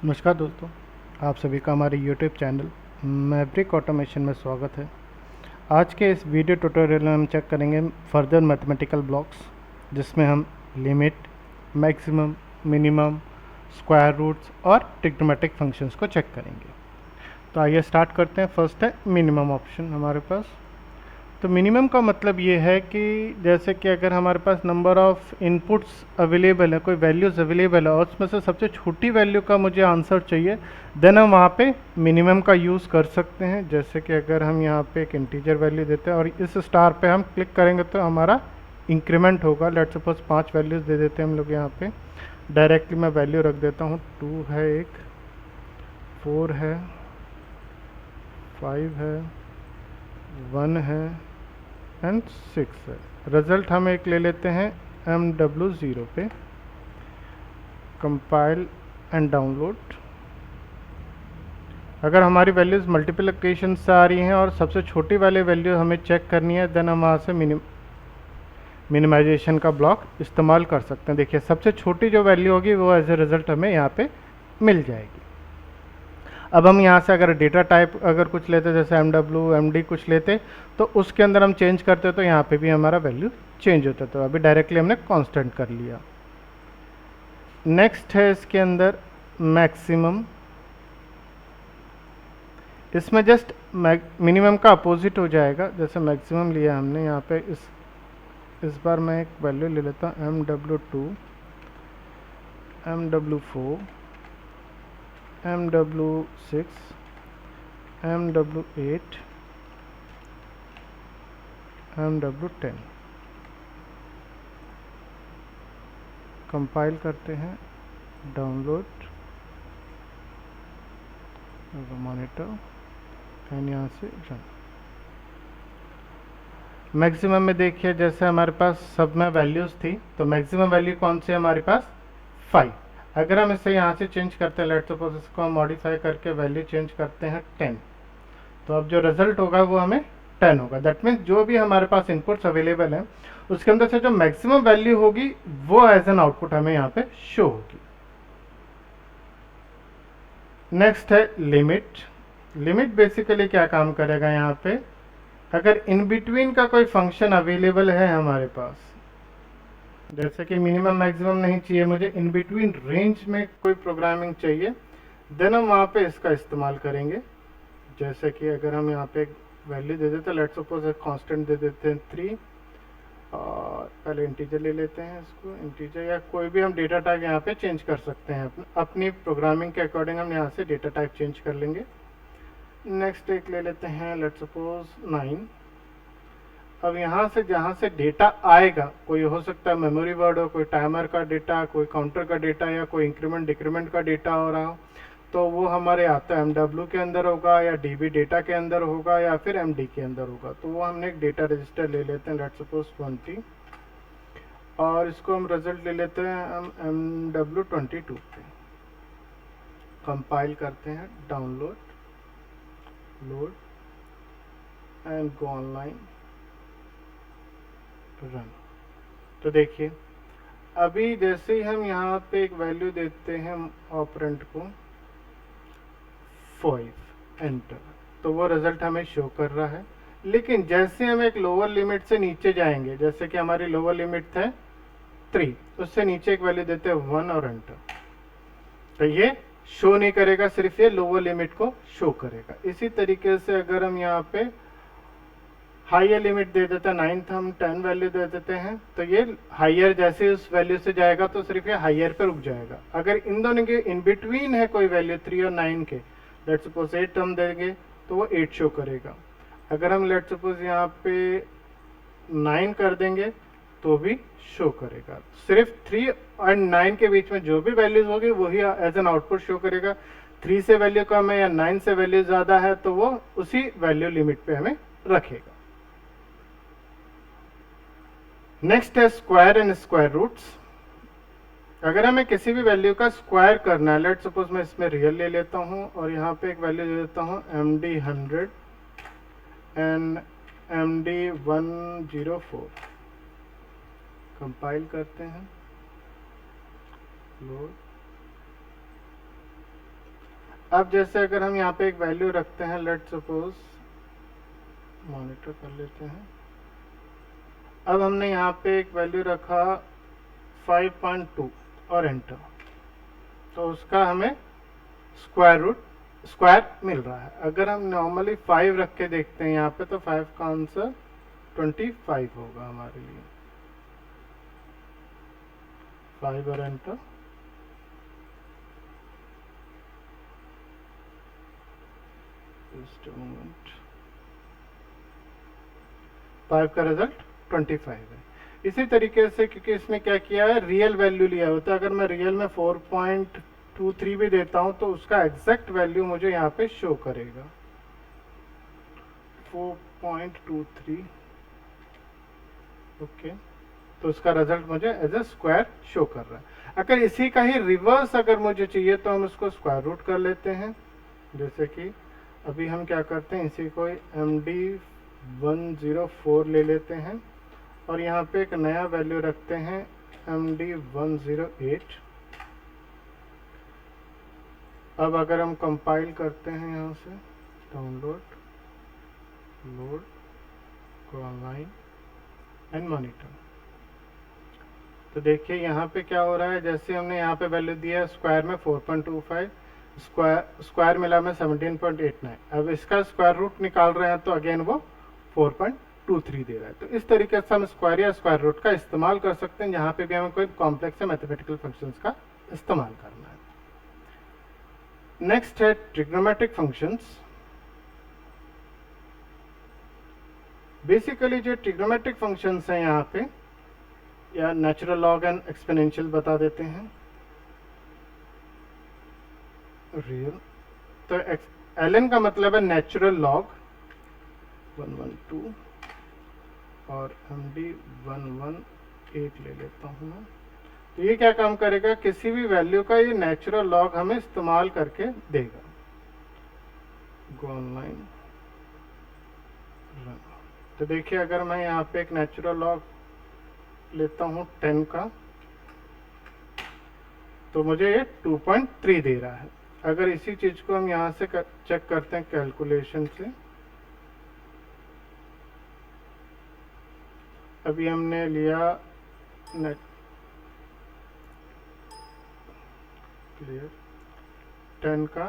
नमस्कार दोस्तों, आप सभी का हमारे YouTube चैनल मैवरिक ऑटोमेशन में स्वागत है। आज के इस वीडियो ट्यूटोरियल में हम चेक करेंगे फर्दर मैथमेटिकल ब्लॉक्स, जिसमें हम limit, maximum, minimum, square roots और ट्रिग्नोमेट्रिक फंक्शंस को चेक करेंगे। तो आइए स्टार्ट करते हैं। फर्स्ट है मिनिमम ऑप्शन हमारे पास। तो मिनिमम का मतलब ये है कि जैसे कि अगर हमारे पास नंबर ऑफ इनपुट्स अवेलेबल है, कोई वैल्यूज़ अवेलेबल है और उसमें से सबसे छोटी वैल्यू का मुझे आंसर चाहिए, देन हम वहाँ पे मिनिमम का यूज़ कर सकते हैं। जैसे कि अगर हम यहाँ पे एक इंटीजर वैल्यू देते हैं और इस स्टार पे हम क्लिक करेंगे तो हमारा इंक्रीमेंट होगा। लेट सपोज 5 वैल्यूज़ दे देते हैं हम लोग यहाँ पे। डायरेक्टली मैं वैल्यू रख देता हूँ, 2 है, एक 4 है, 5 है, 1 है एंड 6 है। रिजल्ट हम एक ले लेते हैं MW0 पे, कंपाइल एंड डाउनलोड। अगर हमारी वैल्यूज़ मल्टीप्लिकेशन से आ रही हैं और सबसे छोटी वाली वैल्यू हमें चेक करनी है, देन हम वहाँ से मिनिमाइजेशन का ब्लॉक इस्तेमाल कर सकते हैं। देखिए, सबसे छोटी जो वैल्यू होगी वो एज ए रिज़ल्ट हमें यहाँ पे मिल जाएगी। अब हम यहाँ से अगर डेटा टाइप अगर कुछ लेते, जैसे MW MD कुछ लेते, तो उसके अंदर हम चेंज करते तो यहाँ पे भी हमारा वैल्यू चेंज होता। तो अभी डायरेक्टली हमने कांस्टेंट कर लिया। नेक्स्ट है इसके अंदर मैक्सिमम। इसमें जस्ट मिनिमम का अपोजिट हो जाएगा। जैसे मैक्सिमम लिया हमने यहाँ पे, इस बार मैं एक वैल्यू ले लेता हूँ MW2, MW4, MW6, MW8, MW10। Compile करते हैं, डाउनलोड, मॉनिटर एंड यहाँ से रन। मैक्सिमम में देखिए, जैसे हमारे पास सब में वैल्यूज़ थी, तो मैक्सिमम वैल्यू कौन सी है हमारे पास? 5। अगर हम इसे यहाँ से चेंज करते हैं, लेट सपोज इसको हम मॉडिफाई करके वैल्यू चेंज करते हैं 10, तो अब जो रिजल्ट होगा वो हमें 10 होगा। दैट मीन्स जो भी हमारे पास इनपुट्स अवेलेबल हैं उसके अंदर से जो मैक्सिमम वैल्यू होगी वो एज एन आउटपुट हमें यहाँ पे शो होगी। नेक्स्ट है लिमिट। लिमिट बेसिकली क्या काम करेगा यहाँ पे? अगर इन बिटवीन का कोई फंक्शन अवेलेबल है हमारे पास, जैसे कि मिनिमम मैक्सिमम नहीं चाहिए मुझे, इन बिटवीन रेंज में कोई प्रोग्रामिंग चाहिए, देन हम वहाँ पे इसका इस्तेमाल करेंगे। जैसे कि अगर हम यहाँ पे एक वैल्यू दे देते हैं, लेट सपोज एक कांस्टेंट दे देते हैं 3, और पहले इंटीजर ले लेते हैं इसको, इंटीजर या कोई भी हम डेटा टाइप यहाँ पे चेंज कर सकते हैं। अपनी प्रोग्रामिंग के अकॉर्डिंग हम यहाँ से डेटा टाइप चेंज कर लेंगे। नेक्स्ट एक ले लेते हैं, लेट सपोज 9। अब यहाँ से जहाँ से डेटा आएगा, कोई हो सकता है मेमोरी वर्ड हो, कोई टाइमर का डेटा, कोई काउंटर का डेटा, या कोई इंक्रीमेंट डिक्रीमेंट का डेटा हो रहा हो, तो वो हमारे आता है MW के अंदर होगा, या DB डेटा के अंदर होगा, या फिर MD के अंदर होगा। तो वो हमने एक डेटा रजिस्टर ले लेते हैं, लेट सपोज 20, और इसको हम रिजल्ट ले लेते हैं हम MW22 पे। कंपाइल करते हैं, download, load and go online, run. तो देखिए, अभी जैसे ही हम यहाँ पे एक वैल्यू देते हैं ऑपरेंड को 5, एंटर, तो वो रिजल्ट हमें शो कर रहा है। लेकिन जैसे हम एक लोअर लिमिट से नीचे जाएंगे, जैसे कि हमारी लोअर लिमिट है 3, उससे नीचे एक वैल्यू देते हैं 1 और एंटर, तो ये शो नहीं करेगा, सिर्फ ये लोअर लिमिट को शो करेगा। इसी तरीके से अगर हम यहाँ पे हाइयर लिमिट दे देते हैं 9th, हम 10 वैल्यू दे देते हैं, तो ये हाइयर जैसे उस वैल्यू से जाएगा तो सिर्फ ये हाइयर पे रुक जाएगा। अगर इन दोनों के इन बिटवीन है कोई वैल्यू 3 और 9 के, लेट सपोज 8 हम देंगे तो वो 8 शो करेगा। अगर हम लेट सपोज यहाँ पे 9 कर देंगे तो भी शो करेगा। सिर्फ 3 और 9 के बीच में जो भी वैल्यूज होगी वही एज एन आउटपुट शो करेगा। 3 से वैल्यू कम है या 9 से वैल्यू ज़्यादा है तो वो उसी वैल्यू लिमिट पे हमें रखेगा। नेक्स्ट है स्क्वायर एंड स्क्वायर रूट्स। अगर हमें किसी भी वैल्यू का स्क्वायर करना है, लेट सपोज मैं इसमें रियल ले लेता हूँ और यहाँ पे एक वैल्यू दे देता हूँ MD100 एंड MD104। कंपाइल करते हैं, लोड अब जैसे अगर हम यहाँ पे एक वैल्यू रखते हैं, लेट सपोज मॉनिटर कर लेते हैं। अब हमने यहाँ पे एक वैल्यू रखा 5.2 और एंटर, तो उसका हमें स्क्वायर मिल रहा है। अगर हम नॉर्मली 5 रख के देखते हैं यहाँ पे, तो 5 का आंसर 25 होगा हमारे लिए। 5 और एंटर, जस्ट मोमेंट, 5 का रिजल्ट 25 है। इसी तरीके से, क्योंकि इसने क्या किया है, रियल वैल्यू लिया होता है, अगर मैं रियल में 4.23 भी देता हूं तो उसका एग्जैक्ट वैल्यू मुझे यहाँ पे शो करेगा 4.23। ओके, तो उसका रिजल्ट मुझे एज ए स्क्वायर शो कर रहा है। अगर इसी का ही रिवर्स अगर मुझे चाहिए तो हम इसको स्क्वायर रूट कर लेते हैं। जैसे कि अभी हम क्या करते हैं, इसी को MD104 ले लेते हैं और यहाँ पे एक नया वैल्यू रखते हैं MD108। अब अगर हम कंपाइल करते हैं यहाँ से, download, load, go online and monitor, तो देखिए यहाँ पे क्या हो रहा है। जैसे हमने यहाँ पे वैल्यू दिया स्क्वायर में 4.25, स्क्वायर मिला में 17.89। अब इसका स्क्वायर रूट निकाल रहे हैं तो अगेन वो 4.23 दे रहा है। तो इस तरीके से हम स्क्वायर या स्क्वायर रूट का इस्तेमाल कर सकते हैं जहाँ पे भी हमें कोई कॉम्प्लेक्स या मैथमेटिकल फंक्शंस का इस्तेमाल करना है। नेक्स्ट है ट्रिग्नोमेट्रिक फंक्शंस। बेसिकली जो ट्रिग्नोमेट्रिक फंक्शंस हैं यहाँ पे, या नेचुरल लॉग एंड एक्सपोनेंशियल बता देते हैं, रियल, तो ln का मतलब है नेचुरल लॉग 112 और MD118 ले लेता हूँ मैं। तो ये क्या काम करेगा, किसी भी वैल्यू का ये नेचुरल लॉग हमें इस्तेमाल करके देगा। गो ऑनलाइन, तो देखिए अगर मैं यहाँ पे एक नेचुरल लॉग लेता हूँ 10 का, तो मुझे ये 2.3 दे रहा है। अगर इसी चीज को हम यहाँ से चेक करते हैं कैलकुलेशन से, अभी हमने लिया नेट क्लियर 10 का